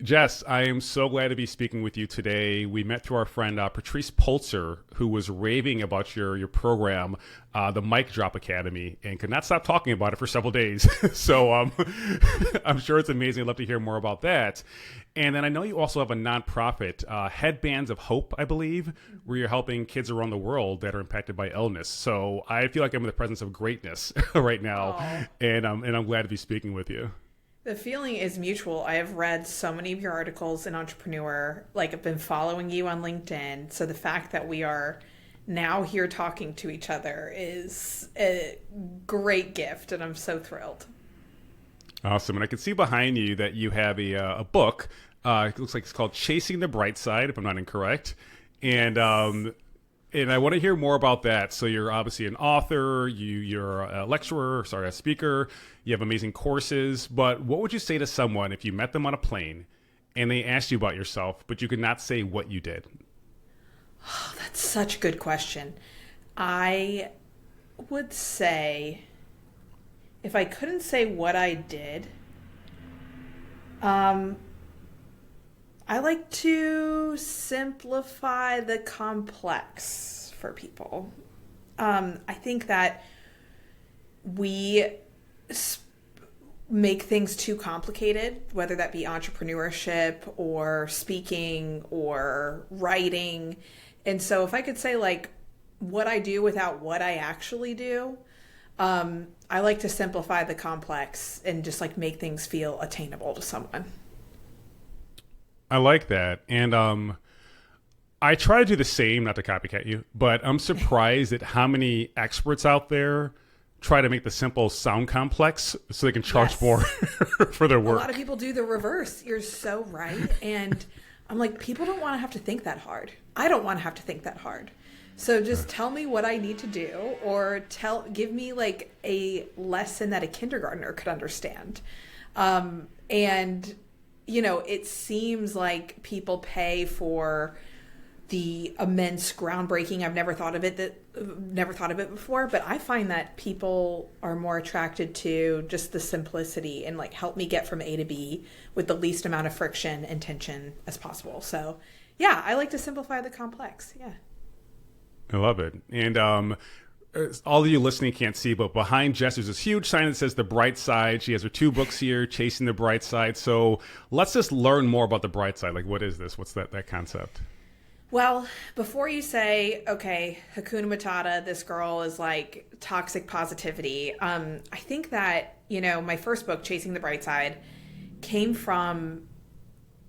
Jess, I am so glad to be speaking with you today. We met through our friend Patrice Polzer, who was raving about your program, the Mic Drop Academy, and could not stop talking about it for several days. So I'm sure it's amazing. I'd love to hear more about that. And then I know you also have a nonprofit, Headbands of Hope, I believe, where you're helping kids around the world that are impacted by illness. So I feel like I'm in the presence of greatness right now, and I'm glad to be speaking with you. The feeling is mutual. I have read so many of your articles in Entrepreneur. Like, I've been following you on LinkedIn. So the fact that we are now here talking to each other is a great gift, and I'm so thrilled. Awesome. And I can see behind you that you have a book. It looks like it's called Chasing the Bright Side, if I'm not incorrect. And I want to hear more about that. So you're obviously an author, you're a lecturer, a speaker, you have amazing courses. But what would you say to someone if you met them on a plane and they asked you about yourself, but you could not say what you did? Oh, that's such a good question. I would say, if I couldn't say what I did, I like to simplify the complex for people. I think that we make things too complicated, whether that be entrepreneurship or speaking or writing. And so if I could say like what I do without what I actually do, I like to simplify the complex and just like make things feel attainable to someone. I like that. And I try to do the same, not to copycat you, but I'm surprised at how many experts out there try to make the simple sound complex so they can charge more for their work. A lot of people do the reverse. You're so right. And I'm like, people don't want to have to think that hard. I don't want to have to think that hard. So just tell me what I need to do, or give me like a lesson that a kindergartner could understand. And you know, it seems like people pay for the immense groundbreaking. I've never thought of it before, but I find that people are more attracted to just the simplicity and like help me get from A to B with the least amount of friction and tension as possible. So yeah, I like to simplify the complex. Yeah. I love it. And all of you listening can't see, but behind Jess there's this huge sign that says The Bright Side. She has her 2 books here, Chasing the Bright Side. So let's just learn more about the bright side. Like, what is this? What's that concept? Well, before you say, okay, Hakuna Matata, this girl is like toxic positivity, I think that, you know, my first book, Chasing the Bright Side, came from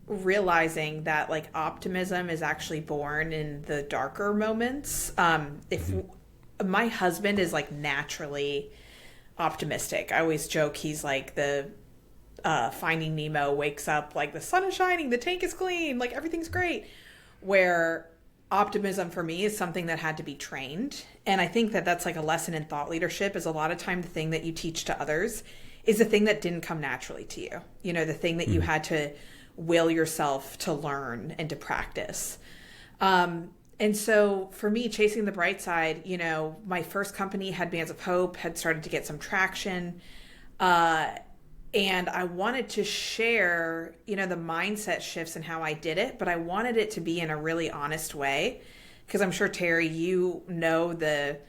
realizing that like optimism is actually born in the darker moments. My husband is like naturally optimistic. I always joke he's like the Finding Nemo, wakes up like the sun is shining, the tank is clean, like everything's great. Where optimism for me is something that had to be trained. And I think that that's like a lesson in thought leadership, is a lot of time the thing that you teach to others is the thing that didn't come naturally to you. You know, the thing that you had to will yourself to learn and to practice. And so for me, Chasing the Bright Side, you know, my first company, Headbands of Hope, had started to get some traction. And I wanted to share, you know, the mindset shifts and how I did it, but I wanted it to be in a really honest way. Because I'm sure, Terry, you know the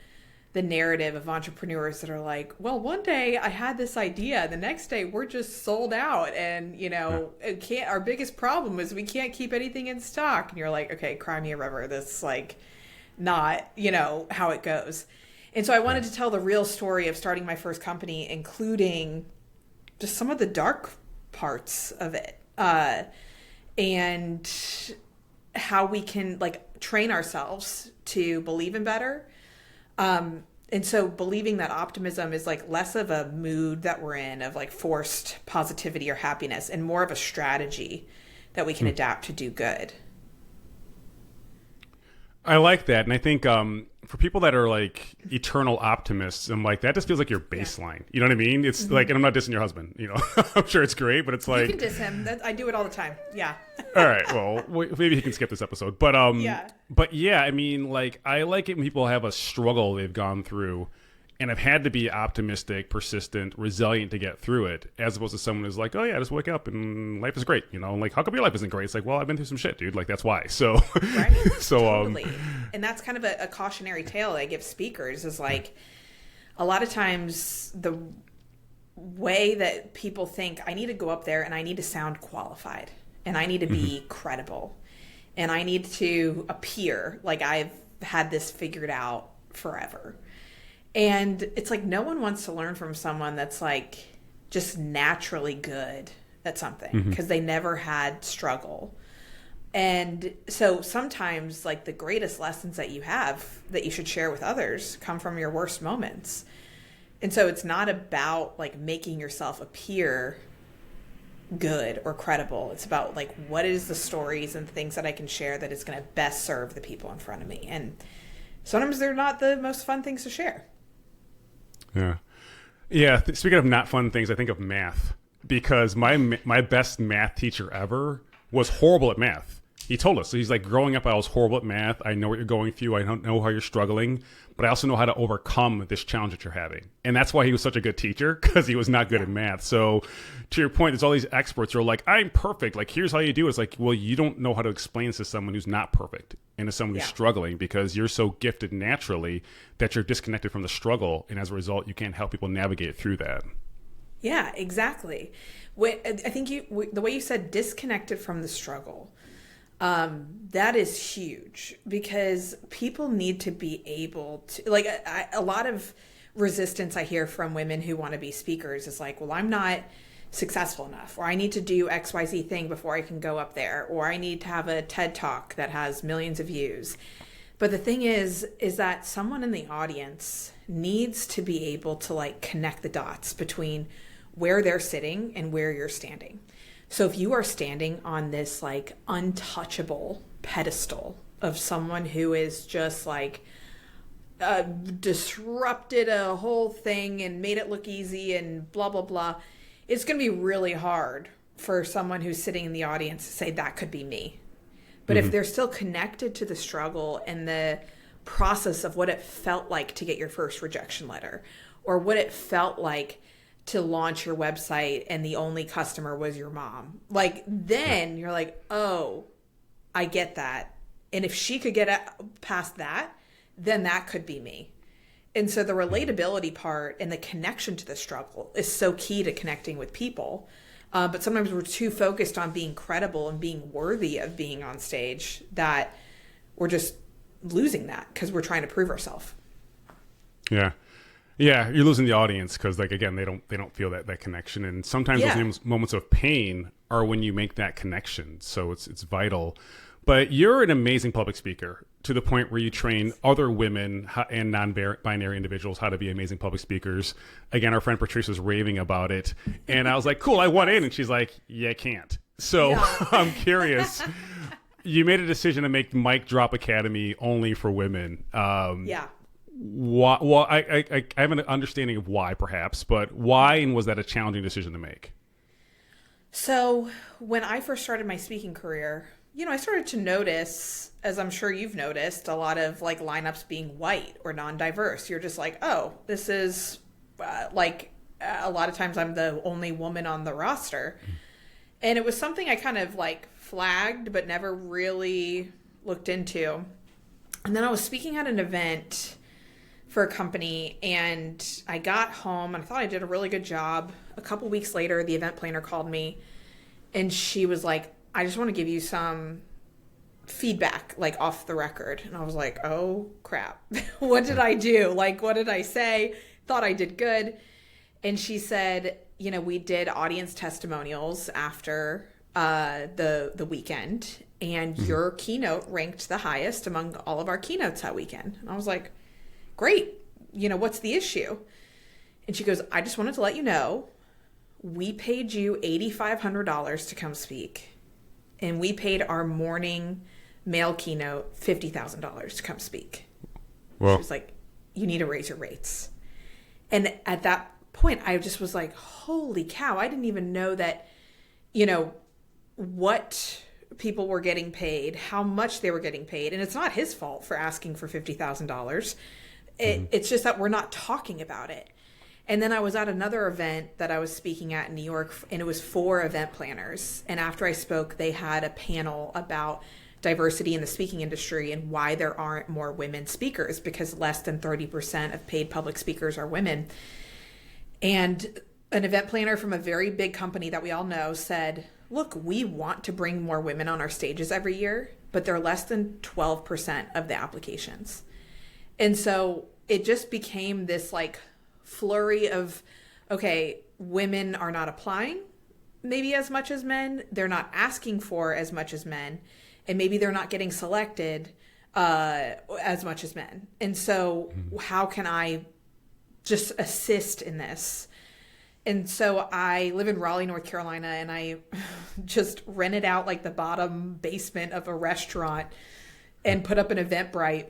narrative of entrepreneurs that are like, well, one day I had this idea, the next day we're just sold out, and you know, our biggest problem is we can't keep anything in stock. And you're like, okay, cry me a river. This like not, you know, how it goes. And so I wanted to tell the real story of starting my first company, including just some of the dark parts of it, and how we can like train ourselves to believe in better. And so believing that optimism is like less of a mood that we're in of like forced positivity or happiness, and more of a strategy that we can adapt to do good. I like that. And I think for people that are like eternal optimists, I'm like, that just feels like your baseline. You know what I mean? It's like, and I'm not dissing your husband, you know, I'm sure it's great, but it's like. You can diss him. I do it all the time. Yeah. All right. Well, maybe he can skip this episode. But yeah, I mean, like, I like it when people have a struggle they've gone through and I've had to be optimistic, persistent, resilient to get through it, as opposed to someone who's like, oh yeah, just wake up and life is great. Like, how come your life isn't great? It's like, well, I've been through some shit, dude. Like, that's why. So, right. so, totally. And that's kind of a cautionary tale I give speakers is like, a lot of times the way that people think, I need to go up there and I need to sound qualified and I need to be credible and I need to appear like I've had this figured out forever. And it's like, no one wants to learn from someone that's like just naturally good at something because they never had struggle. And so sometimes like the greatest lessons that you have that you should share with others come from your worst moments. And so it's not about like making yourself appear good or credible. It's about like, what is the stories and things that I can share that is going to best serve the people in front of me. And sometimes they're not the most fun things to share. Yeah. Yeah. Speaking of not fun things, I think of math, because my best math teacher ever was horrible at math. He told us, so he's like, growing up, I was horrible at math. I know what you're going through. I don't know how you're struggling, but I also know how to overcome this challenge that you're having. And that's why he was such a good teacher, because he was not good at math. So to your point, there's all these experts who are like, I'm perfect. Like, here's how you do it. It's like, well, you don't know how to explain this to someone who's not perfect and to someone who's struggling, because you're so gifted naturally that you're disconnected from the struggle. And as a result, you can't help people navigate through that. Yeah, exactly. I think the way you said disconnected from the struggle, that is huge, because people need to be able to, like, a lot of resistance I hear from women who want to be speakers is like, well, I'm not successful enough, or I need to do XYZ thing before I can go up there, or I need to have a TED Talk that has millions of views. But the thing is that someone in the audience needs to be able to like connect the dots between where they're sitting and where you're standing. So if you are standing on this like untouchable pedestal of someone who is just like disrupted a whole thing and made it look easy and blah, blah, blah, it's going to be really hard for someone who's sitting in the audience to say that could be me. But if they're still connected to the struggle and the process of what it felt like to get your first rejection letter, or what it felt like to launch your website and the only customer was your mom, like, then you're like, oh, I get that. And if she could get past that, then that could be me. And so the relatability part and the connection to the struggle is so key to connecting with people. But sometimes we're too focused on being credible and being worthy of being on stage that we're just losing that because we're trying to prove ourselves. Yeah. Yeah, you're losing the audience because, like, again, they don't feel that connection, and sometimes those moments of pain are when you make that connection. So it's vital. But you're an amazing public speaker to the point where you train other women and non-binary individuals how to be amazing public speakers. Again, our friend Patrice was raving about it, and I was like, "Cool, I want in," and she's like, "Yeah, I can't." So I'm curious. You made a decision to make Mic Drop Academy only for women. Why, well, I have an understanding of why, perhaps, but why, and was that a challenging decision to make? So when I first started my speaking career, I started to notice, as I'm sure you've noticed, a lot of like lineups being white or non-diverse. You're just like, oh, this is a lot of times I'm the only woman on the roster. And it was something I kind of like flagged, but never really looked into. And then I was speaking at an event for a company, and I got home and I thought I did a really good job. A couple weeks later, the event planner called me and she was like, I just want to give you some feedback, like off the record. And I was like, oh crap, what did I do? Like, what did I say? Thought I did good. And she said, we did audience testimonials after the weekend, and your keynote ranked the highest among all of our keynotes that weekend. And I was like, great. What's the issue? And she goes, I just wanted to let you know, we paid you $8,500 to come speak. And we paid our morning male keynote $50,000 to come speak. Well, she was like, you need to raise your rates. And at that point, I just was like, holy cow, I didn't even know that, what people were getting paid, how much they were getting paid. And it's not his fault for asking for $50,000. It's just that we're not talking about it. And then I was at another event that I was speaking at in New York, and it was for event planners. And after I spoke, they had a panel about diversity in the speaking industry and why there aren't more women speakers, because less than 30% of paid public speakers are women. And an event planner from a very big company that we all know said, look, we want to bring more women on our stages every year, but they're less than 12% of the applications. And so it just became this like flurry of, okay, women are not applying maybe as much as men. They're not asking for as much as men. And maybe they're not getting selected as much as men. And so how can I just assist in this? And so I live in Raleigh, North Carolina, and I just rented out like the bottom basement of a restaurant and put up an Eventbrite.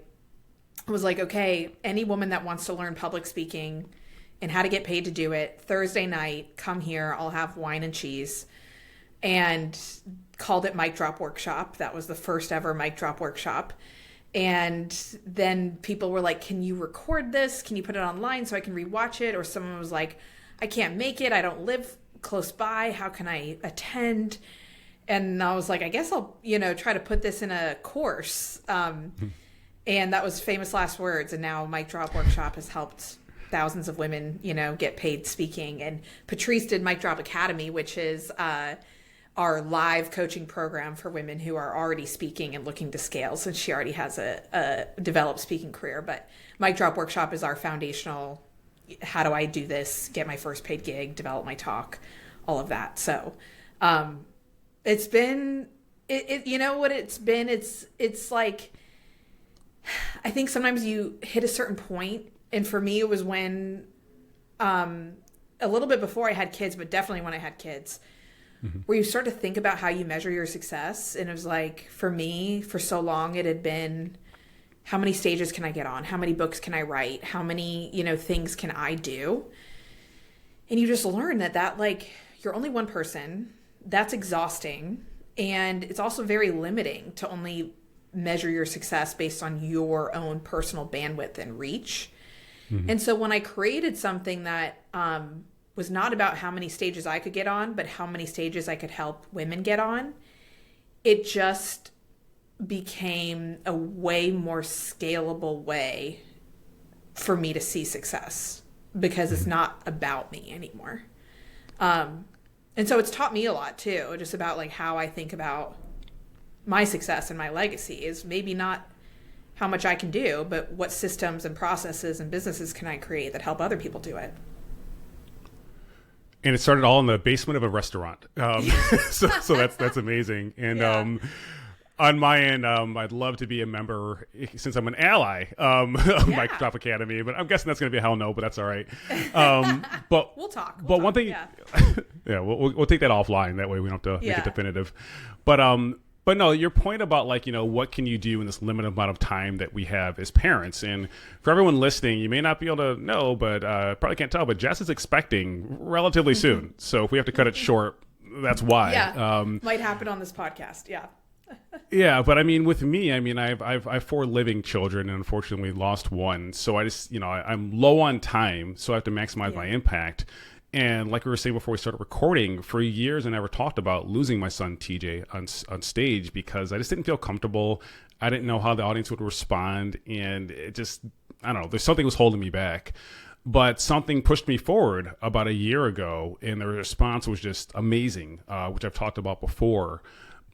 I was like, okay, any woman that wants to learn public speaking and how to get paid to do it, Thursday night, come here, I'll have wine and cheese. And called it Mic Drop Workshop. That was the first ever Mic Drop Workshop. And then people were like, can you record this? Can you put it online so I can rewatch it? Or someone was like, I can't make it. I don't live close by. How can I attend? And I was like, I guess I'll, try to put this in a course. And that was famous last words. And now Mic Drop Workshop has helped thousands of women, get paid speaking. And Patrice did Mic Drop Academy, which is our live coaching program for women who are already speaking and looking to scale, since she already has a developed speaking career. But Mic Drop Workshop is our foundational, how do I do this, get my first paid gig, develop my talk, all of that. So it's been, you know what it's been? It's like, I think sometimes you hit a certain point, and for me it was when, a little bit before I had kids, but definitely when I had kids, where you start to think about how you measure your success. And it was like, for me, for so long, it had been, how many stages can I get on? How many books can I write? How many, things can I do? And you just learn that like, you're only one person. That's exhausting. And it's also very limiting to only measure your success based on your own personal bandwidth and reach. And so when I created something that, was not about how many stages I could get on, but how many stages I could help women get on, it just became a way more scalable way for me to see success, because it's not about me anymore. And so it's taught me a lot too, just about like how I think about my success and my legacy is maybe not how much I can do, but what systems and processes and businesses can I create that help other people do it. And it started all in the basement of a restaurant. So that's amazing. And on my end, I'd love to be a member, since I'm an ally of Mic Drop Academy, but I'm guessing that's going to be a hell no, but that's all right. But we'll talk. But one thing, we'll take that offline. That way we don't have to make it definitive. But no, your point about like, what can you do in this limited amount of time that we have as parents? And for everyone listening, you may not be able to know, but probably can't tell, but Jess is expecting relatively soon. So if we have to cut it short, that's why. Yeah, might happen on this podcast. Yeah. Yeah, but I mean, with me, I've 4 living children, and unfortunately lost one. So I just, I'm low on time, so I have to maximize my impact. And like we were saying before we started recording, for years I never talked about losing my son TJ on stage, because I just didn't feel comfortable. I didn't know how the audience would respond, and it just, I don't know, there's something was holding me back. But something pushed me forward about a year ago, and the response was just amazing, which I've talked about before.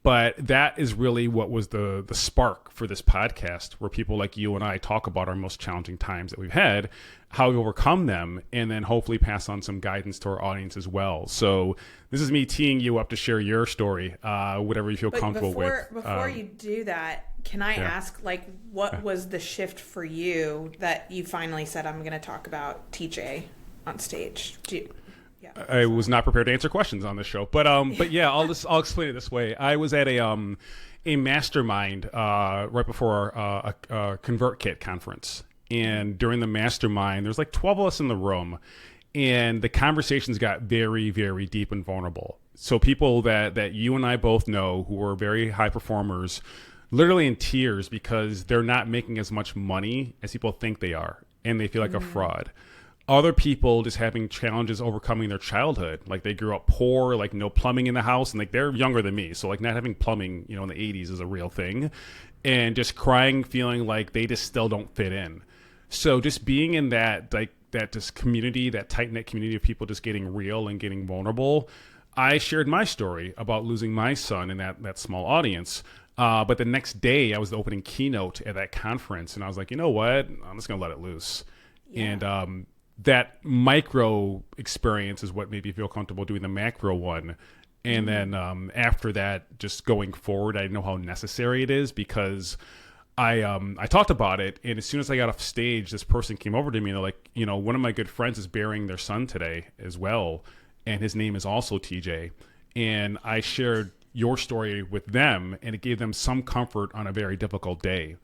But that is really what was the spark for this podcast, where people like you and I talk about our most challenging times that we've had, how we overcome them, and then hopefully pass on some guidance to our audience as well. So this is me teeing you up to share your story, whatever you feel comfortable with. Before you do that, can I ask, like, what was the shift for you that you finally said, I'm going to talk about TJ on stage? I was not prepared to answer questions on this show, but yeah, I'll explain it this way. I was at a mastermind right before a ConvertKit conference, and during the mastermind, there's like 12 of us in the room, and the conversations got very, very deep and vulnerable. So people that you and I both know, who are very high performers, literally in tears because they're not making as much money as people think they are. and they feel like a fraud. Other people just having challenges overcoming their childhood. Like they grew up poor, like no plumbing in the house, and like they're younger than me. So like not having plumbing, in the 80s is a real thing. And just crying, feeling like they just still don't fit in. So just being in that, like that just community, that tight-knit community of people just getting real and getting vulnerable. I shared my story about losing my son in that small audience. But the next day I was the opening keynote at that conference, and I was like, you know what? I'm just going to let it loose. Yeah. And that micro experience is what made me feel comfortable doing the macro one. And then after that, just going forward, I know how necessary it is, because I talked about it, and as soon as I got off stage, this person came over to me and they're like, one of my good friends is burying their son today as well, and his name is also TJ. And I shared your story with them, and it gave them some comfort on a very difficult day.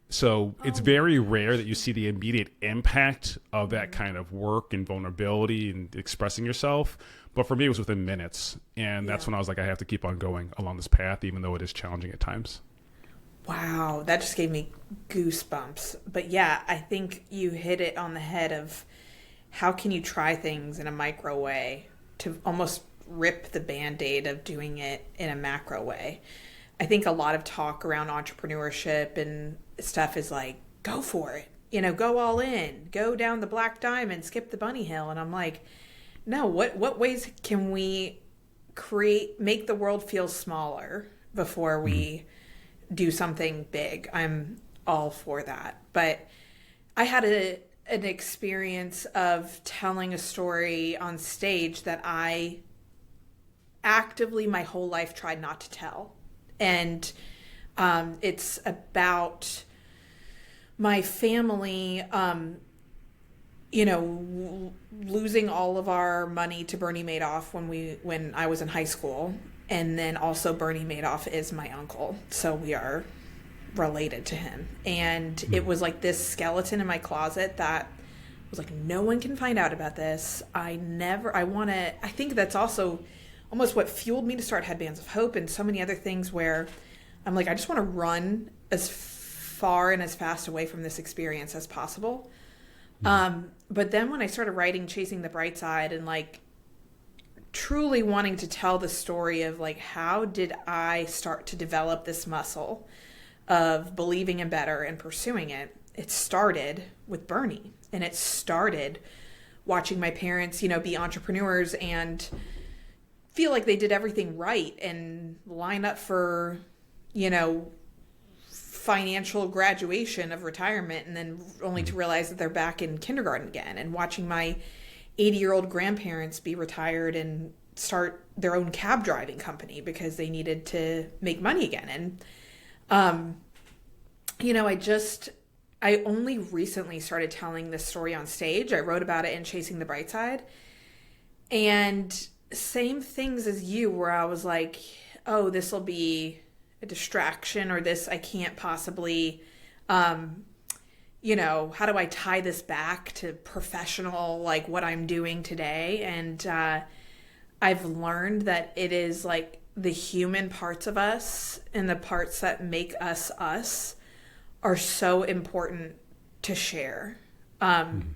So it's very rare that you see the immediate impact of that kind of work and vulnerability and expressing yourself. But for me, it was within minutes. And that's when I was like, I have to keep on going along this path, even though it is challenging at times. Wow, that just gave me goosebumps. But yeah, I think you hit it on the head of how can you try things in a micro way to almost rip the Band-Aid of doing it in a macro way. I think a lot of talk around entrepreneurship and stuff is like, go for it, go all in, go down the black diamond, skip the bunny hill. And I'm like, no, what ways can we make the world feel smaller before we do something big? I'm all for that. But I had an experience of telling a story on stage that I actively my whole life tried not to tell. And it's about my family, losing all of our money to Bernie Madoff when I was in high school. And then also Bernie Madoff is my uncle. So we are related to him. And it was like this skeleton in my closet that was like, no one can find out about this. I think that's also almost what fueled me to start Headbands of Hope and so many other things, where I'm like, I just want to run as far and as fast away from this experience as possible. But then when I started writing Chasing the Bright Side and like truly wanting to tell the story of like, how did I start to develop this muscle of believing in better and pursuing it, it started with Bernie. And it started watching my parents, be entrepreneurs and feel like they did everything right and line up for, financial graduation of retirement, and then only to realize that they're back in kindergarten again, and watching my 80-year-old grandparents be retired and start their own cab driving company because they needed to make money again. And, I only recently started telling this story on stage. I wrote about it in Chasing the Bright Side, and same things as you, where I was like, oh, this will be a distraction, or this, I can't possibly, how do I tie this back to professional, like what I'm doing today? And I've learned that it is like the human parts of us and the parts that make us us are so important to share,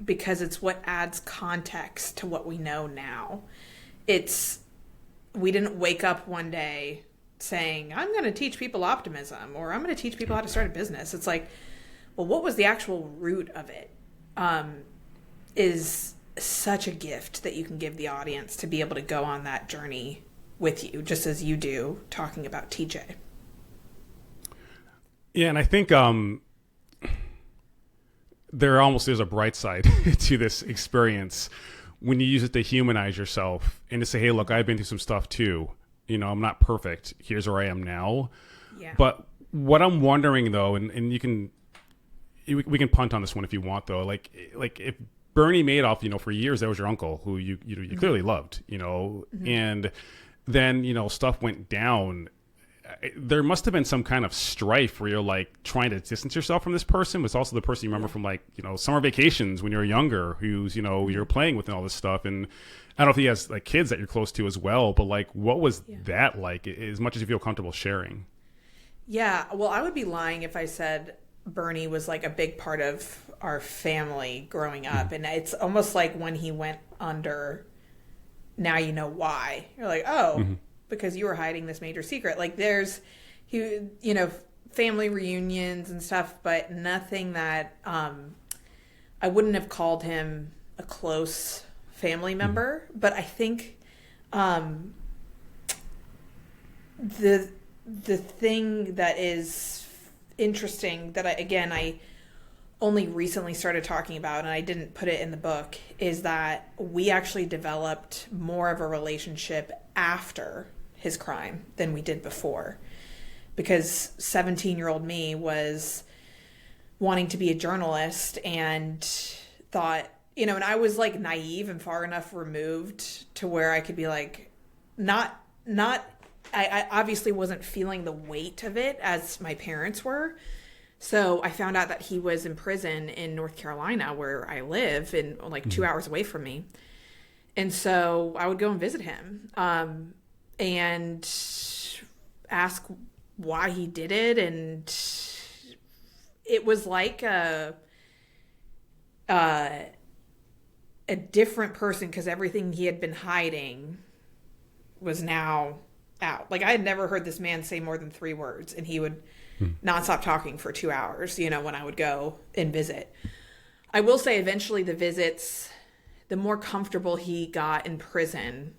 because it's what adds context to what we know now. We didn't wake up one day saying, I'm going to teach people optimism, or I'm going to teach people how to start a business. It's like, well, what was the actual root of it? Is such a gift that you can give the audience to be able to go on that journey with you, just as you do talking about TJ. Yeah, and I think there almost is a bright side to this experience when you use it to humanize yourself and to say, hey, look, I've been through some stuff too. I'm not perfect. Here's where I am now. Yeah. But what I'm wondering though, and we can punt on this one if you want though, like if Bernie Madoff, for years that was your uncle who you clearly loved, and then, stuff went down. There must have been some kind of strife where you're like trying to distance yourself from this person, but it's also the person you remember from like, summer vacations when you were younger, who's, you're playing with and all this stuff. And I don't know if he has like kids that you're close to as well, but like, what was that like, as much as you feel comfortable sharing? Yeah. Well, I would be lying if I said Bernie was like a big part of our family growing up. And it's almost like when he went under, now you know why. You're like, oh, because you were hiding this major secret. Like there's, family reunions and stuff, but nothing that I wouldn't have called him a close family member. But I think the thing that is interesting that I only recently started talking about, and I didn't put it in the book, is that we actually developed more of a relationship after his crime than we did before. Because 17-year-old me was wanting to be a journalist and thought, and I was like naive and far enough removed to where I could be like, I obviously wasn't feeling the weight of it as my parents were. So I found out that he was in prison in North Carolina, where I live, and like 2 hours away from me. And so I would go and visit him and ask why he did it. And it was like a different person, because everything he had been hiding was now out. Like I had never heard this man say more than 3 words, and he would not stop talking for 2 hours, when I would go and visit. I will say eventually the visits, the more comfortable he got in prison,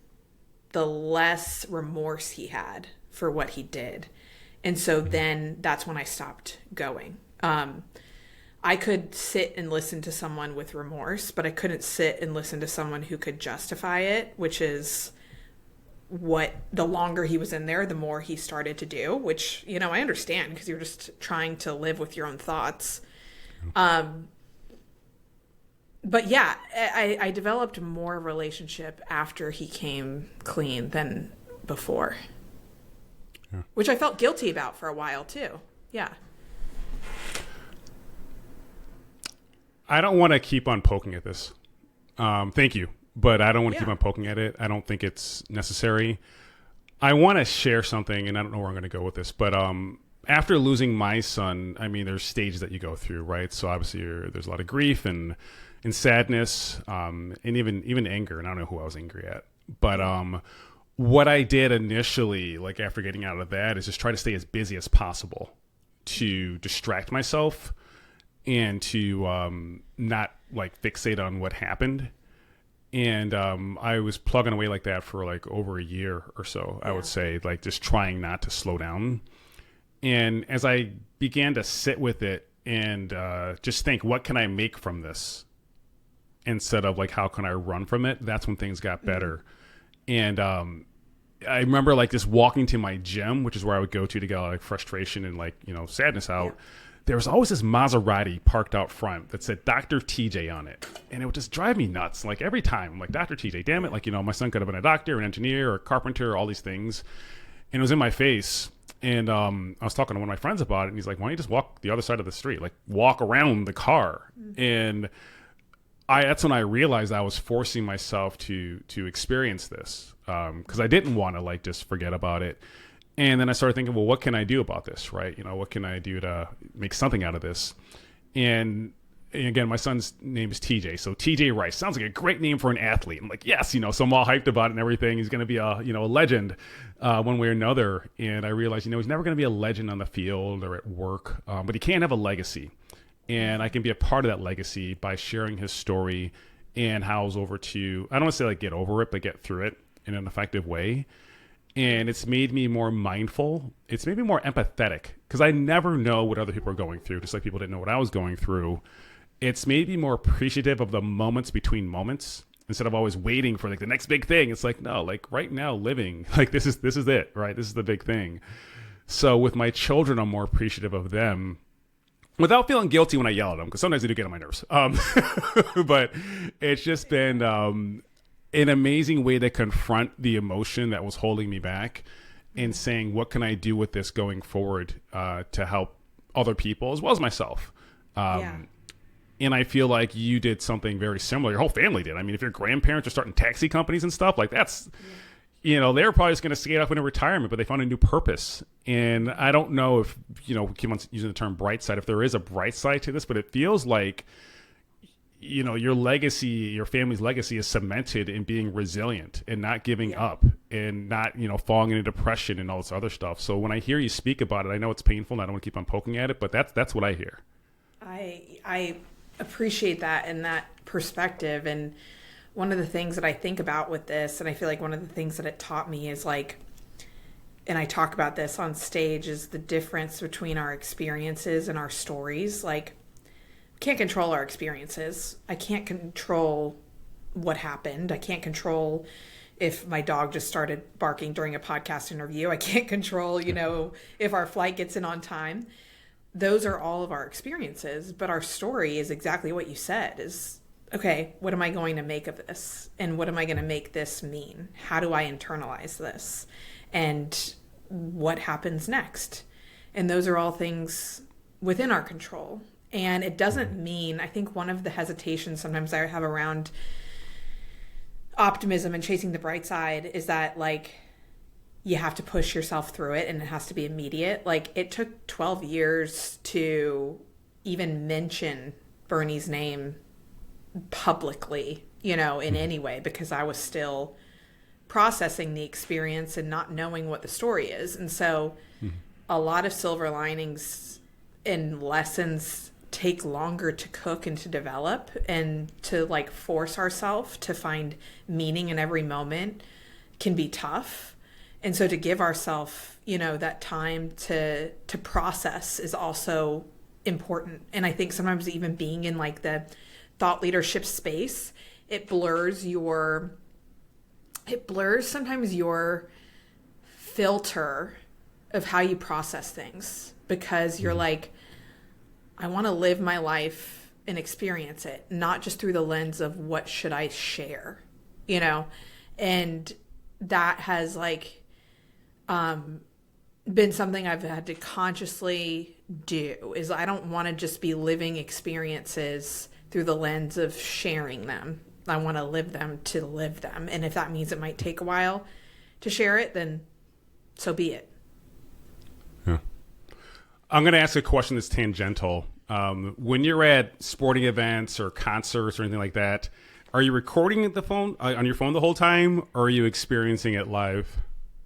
the less remorse he had for what he did. And so then that's when I stopped going. I could sit and listen to someone with remorse, but I couldn't sit and listen to someone who could justify it, which is what the longer he was in there, the more he started to do, which, I understand, because you're just trying to live with your own thoughts. But yeah, I developed more relationship after he came clean than before, which I felt guilty about for a while too. Yeah. I don't want to keep on poking at this. Thank you. But I don't want to keep on poking at it. I don't think it's necessary. I want to share something, and I don't know where I'm going to go with this, but after losing my son, I mean, there's stages that you go through, right? So obviously there's a lot of grief and sadness, and even anger, and I don't know who I was angry at. But what I did initially, like after getting out of that, is just try to stay as busy as possible to distract myself and to not like fixate on what happened. And I was plugging away like that for like over a year or so, I would say, like just trying not to slow down. And as I began to sit with it and just think, what can I make from this? Instead of like, how can I run from it? That's when things got better. And I remember like just walking to my gym, which is where I would go to get like frustration and like, sadness out. Yeah. There was always this Maserati parked out front that said Dr. TJ on it. And it would just drive me nuts. Like every time, I'm like, Dr. TJ, damn it. Like, my son could have been a doctor, an engineer, or a carpenter, all these things. And it was in my face. And I was talking to one of my friends about it. And he's like, why don't you just walk the other side of the street? Like walk around the car. And that's when I realized I was forcing myself to experience this. Because I didn't want to like just forget about it. And then I started thinking, well, what can I do about this, right? What can I do to make something out of this? And again, my son's name is TJ. So TJ Rice sounds like a great name for an athlete. I'm like, yes, so I'm all hyped about it and everything. He's going to be a legend one way or another. And I realized, he's never going to be a legend on the field or at work, but he can have a legacy. And I can be a part of that legacy by sharing his story and how I was over to, I don't want to say like get over it, but get through it in an effective way. And it's made me more mindful. It's made me more empathetic because I never know what other people are going through, just like people didn't know what I was going through. It's made me more appreciative of the moments between moments instead of always waiting for like the next big thing. It's like, no, like right now living, like this is it, right? This is the big thing. So with my children, I'm more appreciative of them without feeling guilty when I yell at them, because sometimes they do get on my nerves. But it's just been an amazing way to confront the emotion that was holding me back and saying, what can I do with this going forward to help other people as well as myself? And I feel like you did something very similar. Your whole family did. I mean, if your grandparents are starting taxi companies and stuff, like that's, they were probably just going to skate off into retirement, but they found a new purpose. And I don't know if, we keep on using the term bright side, if there is a bright side to this, but it feels like, your legacy, your family's legacy is cemented in being resilient and not giving up and not, falling into depression and all this other stuff. So when I hear you speak about it, I know it's painful and I don't want to keep on poking at it, but that's what I hear. I appreciate that and that perspective. And one of the things that I think about with this, and I feel like one of the things that it taught me is like, and I talk about this on stage, is the difference between our experiences and our stories. Like, can't control our experiences. I can't control what happened. I can't control if my dog just started barking during a podcast interview. I can't control, if our flight gets in on time. Those are all of our experiences, but our story is exactly what you said, is, okay, what am I going to make of this? And what am I going to make this mean? How do I internalize this? And what happens next? And those are all things within our control. And it doesn't mean, I think one of the hesitations sometimes I have around optimism and chasing the bright side is that, like, you have to push yourself through it and it has to be immediate. Like, it took 12 years to even mention Bernie's name publicly, in any way, because I was still processing the experience and not knowing what the story is. And so a lot of silver linings and lessons take longer to cook and to develop, and to like force ourselves to find meaning in every moment can be tough. And so to give ourselves, that time to process is also important. And I think sometimes even being in like the thought leadership space, it blurs sometimes your filter of how you process things, because you're like, I want to live my life and experience it, not just through the lens of what should I share, and that has like been something I've had to consciously do, is I don't want to just be living experiences through the lens of sharing them. I want to live them to live them. And if that means it might take a while to share it, then so be it. Yeah. I'm going to ask a question that's tangential. When you're at sporting events or concerts or anything like that, are you recording the phone on your phone the whole time, or are you experiencing it live?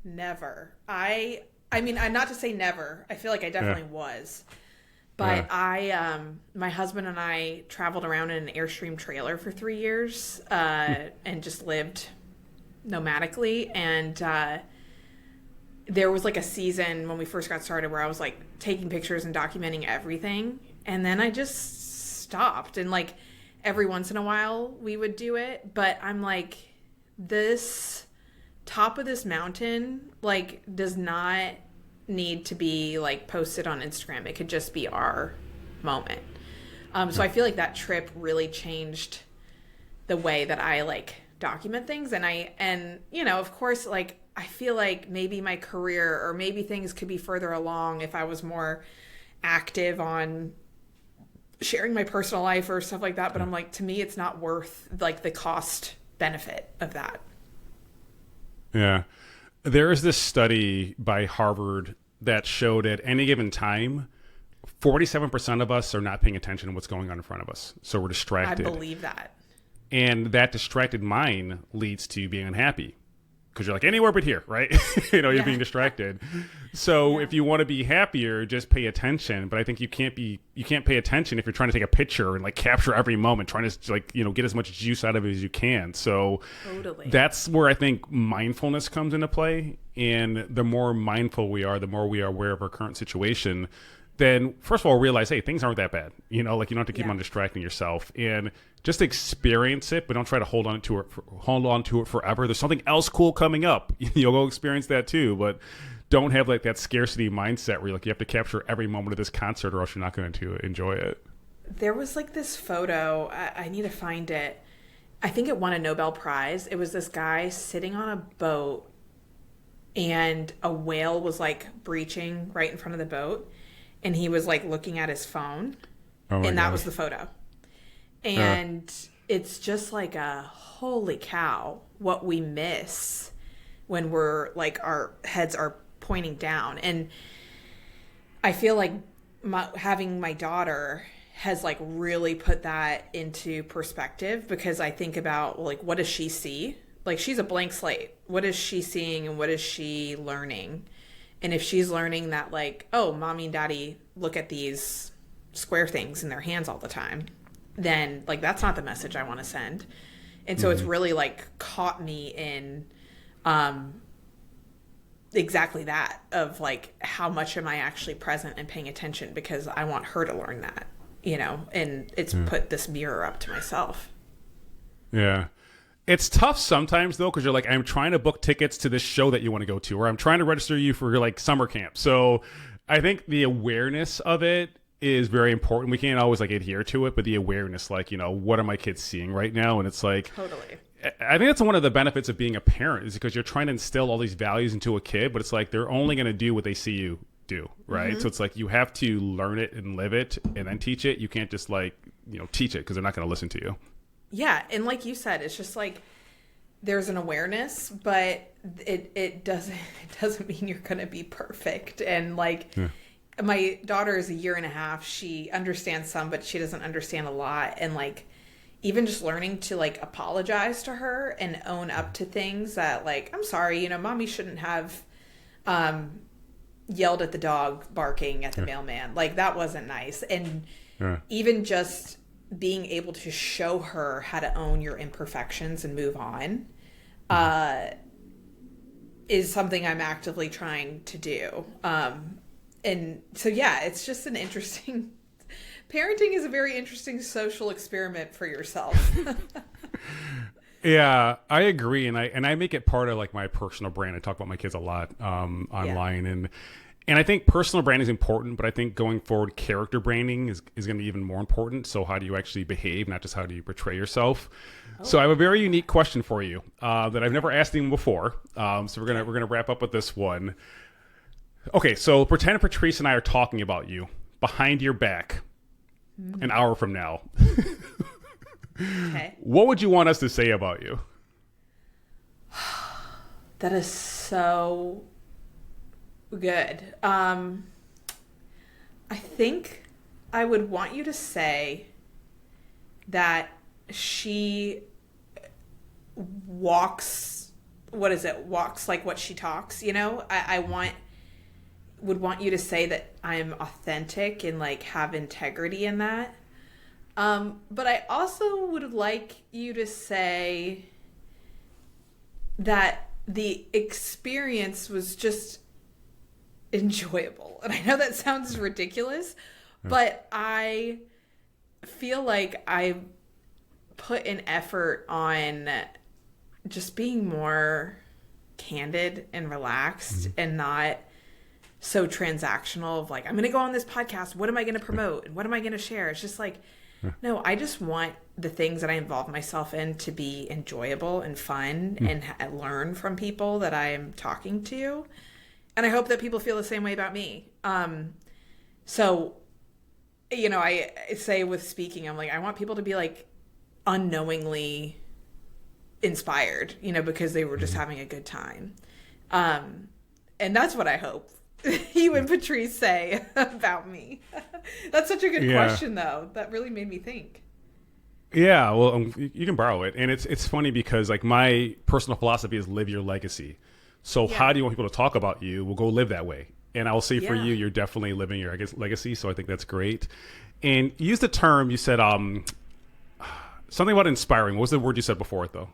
Never. I mean, I'm not to say never. I feel like I definitely was. But my husband and I traveled around in an Airstream trailer for 3 years and just lived nomadically. And there was like a season when we first got started where I was like taking pictures and documenting everything. And then I just stopped. And like every once in a while we would do it. But I'm like, this top of this mountain like does not need to be like posted on Instagram. It could just be our moment. So I feel like that trip really changed the way that I like document things. And of course, like I feel like maybe my career or maybe things could be further along if I was more active on sharing my personal life or stuff like that. But I'm like, to me, it's not worth like the cost benefit of that. Yeah. There is this study by Harvard that showed at any given time, 47% of us are not paying attention to what's going on in front of us. So we're distracted. I believe that. And that distracted mind leads to being unhappy, because you're like, anywhere but here, right? You're being distracted. So if you want to be happier, just pay attention. But I think you can't pay attention if you're trying to take a picture and like capture every moment, trying to like, get as much juice out of it as you can. So totally. That's where I think mindfulness comes into play. And the more mindful we are, the more we are aware of our current situation, then first of all, realize, hey, things aren't that bad. Like you don't have to keep on distracting yourself, and just experience it, but don't try to hold on to it forever. There's something else cool coming up. You'll go experience that too, but don't have like that scarcity mindset where you have to capture every moment of this concert or else you're not going to enjoy it. There was like this photo, I need to find it. I think it won a Nobel Prize. It was this guy sitting on a boat and a whale was like breaching right in front of the boat. And he was like looking at his phone, and that was the photo. And it's just like holy cow, what we miss when we're like our heads are pointing down. And I feel like having my daughter has like really put that into perspective, because I think about, like, what does she see? Like, she's a blank slate. What is she seeing and what is she learning? And if she's learning that, like, oh, mommy and daddy look at these square things in their hands all the time, then like that's not the message I want to send. And so it's really like caught me in exactly that, of like, how much am I actually present and paying attention, because I want her to learn that, you know, and it's put this mirror up to myself. Yeah. It's tough sometimes though, because you're like, I'm trying to book tickets to this show that you want to go to, or I'm trying to register you for like summer camp. So I think the awareness of it is very important. We can't always like adhere to it, but the awareness, like, you know, what are my kids seeing right now? And it's like, Totally. I think that's one of the benefits of being a parent, is because you're trying to instill all these values into a kid, but it's like they're only going to do what they see you do, right? So it's like you have to learn it and live it and then teach it. You can't just like, you know, teach it, because they're not going to listen to you. Yeah, and like you said, it's just like there's an awareness, but it doesn't mean you're going to be perfect. And like my daughter is 1.5 years. She understands some, but she doesn't understand a lot. And like even just learning to like apologize to her and own up to things that, like, I'm sorry, you know, mommy shouldn't have yelled at the dog barking at the mailman. Like, that wasn't nice. And even just being able to show her how to own your imperfections and move on is something I'm actively trying to do. And so, yeah, it's just an interesting... Parenting is a very interesting social experiment for yourself. Yeah, I agree. And I make it part of like my personal brand. I talk about my kids a lot online. And I think personal branding is important, but I think going forward, character branding is going to be even more important. So how do you actually behave, not just how do you portray yourself? So I have a very unique question for you that I've never asked anyone before. So we're gonna wrap up with this one. Okay, so pretend Patrice and I are talking about you behind your back an hour from now. Okay. What would you want us to say about you? That is so good. I think I would want you to say that she walks like what she talks, you know? I would want you to say that I'm authentic and like have integrity in that. But I also would like you to say that the experience was just enjoyable. And I know that sounds ridiculous, but I feel like I put an effort on just being more candid and relaxed and not so transactional of like, I'm going to go on this podcast. What am I going to promote? And what am I going to share? It's just like, no, I just want the things that I involve myself in to be enjoyable and fun and learn from people that I am talking to. And I hope that people feel the same way about me. So, you know, I say with speaking, I'm like, I want people to be like unknowingly inspired, you know, because they were just having a good time. And that's what I hope you and Patrice say about me. That's such a good question, though. That really made me think. Yeah, well, you can borrow it. And it's funny because like my personal philosophy is live your legacy. So how do you want people to talk about you? Well, go live that way. And I will say for you, you're definitely living your legacy. So I think that's great. And you used the term, you said something about inspiring. What was the word you said before it, though?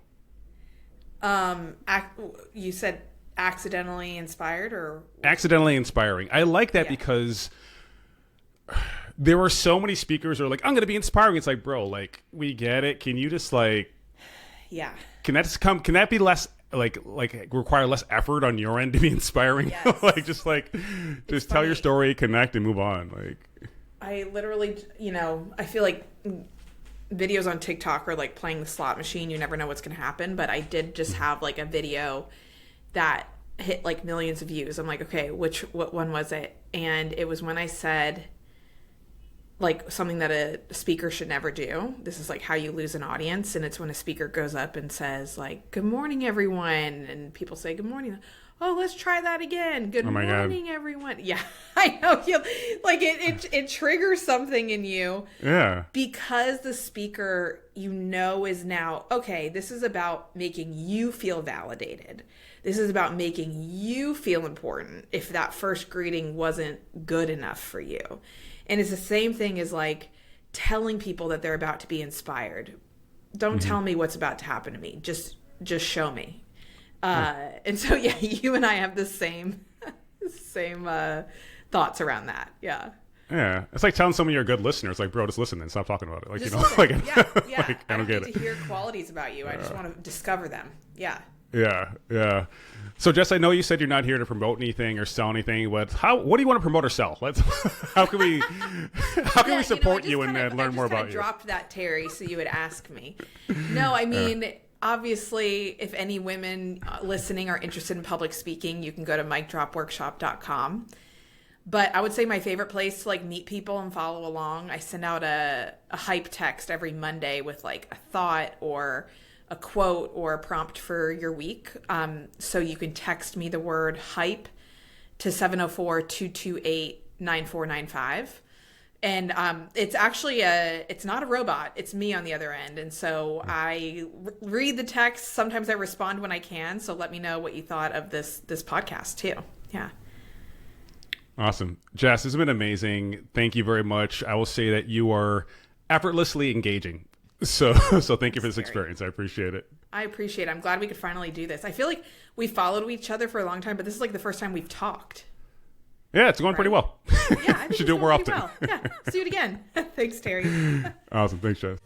You said accidentally inspired, or accidentally inspiring. I like that because there were so many speakers who are like, I'm going to be inspiring. It's like, bro, like, we get it. Can you just like, can that be less like require less effort on your end to be inspiring? Yes. Like, just tell your story, connect, and move on. Like, I literally, you know, I feel like videos on TikTok are like playing the slot machine. You never know what's going to happen. But I did just have like a video that hit like millions of views. I'm like, okay, what one was it? And it was when I said, like something that a speaker should never do. This is like how you lose an audience. And it's when a speaker goes up and says like, good morning, everyone. And people say, good morning. Oh, let's try that again. Good morning, everyone. Yeah, I know. Like it triggers something in you. Yeah. Because the speaker, is now, okay, this is about making you feel validated. This is about making you feel important if that first greeting wasn't good enough for you. And it's the same thing as like telling people that they're about to be inspired. Don't tell me what's about to happen to me. Just show me. And so, yeah, you and I have the same thoughts around that. Yeah. Yeah. It's like telling some of your good listeners, like, bro, just listen and stop talking about it. Like, just listen. Like, yeah. like, I don't get it. To hear qualities about you. I just want to discover them. Yeah. Yeah. So, Jess, I know you said you're not here to promote anything or sell anything, but what do you want to promote or sell? How can we support you and learn more about you? I dropped that, Terry, so you would ask me. No, I mean, obviously, if any women listening are interested in public speaking, you can go to micdropworkshop.com. But I would say my favorite place to like meet people and follow along, I send out a hype text every Monday with like a thought or a quote or a prompt for your week. So you can text me the word hype to 704-228-9495. And it's actually it's not a robot. It's me on the other end. And so I read the text. Sometimes I respond when I can. So let me know what you thought of this podcast too. Yeah. Awesome. Jess, this has been amazing. Thank you very much. I will say that you are effortlessly engaging. So thank you for this experience. I appreciate it. I appreciate it. I'm glad we could finally do this. I feel like we followed each other for a long time, but this is like the first time we've talked. Yeah, it's going pretty well. Yeah, I think should do it more often. Well. Yeah, let's do it again. Thanks, Terry. Awesome. Thanks, Jess.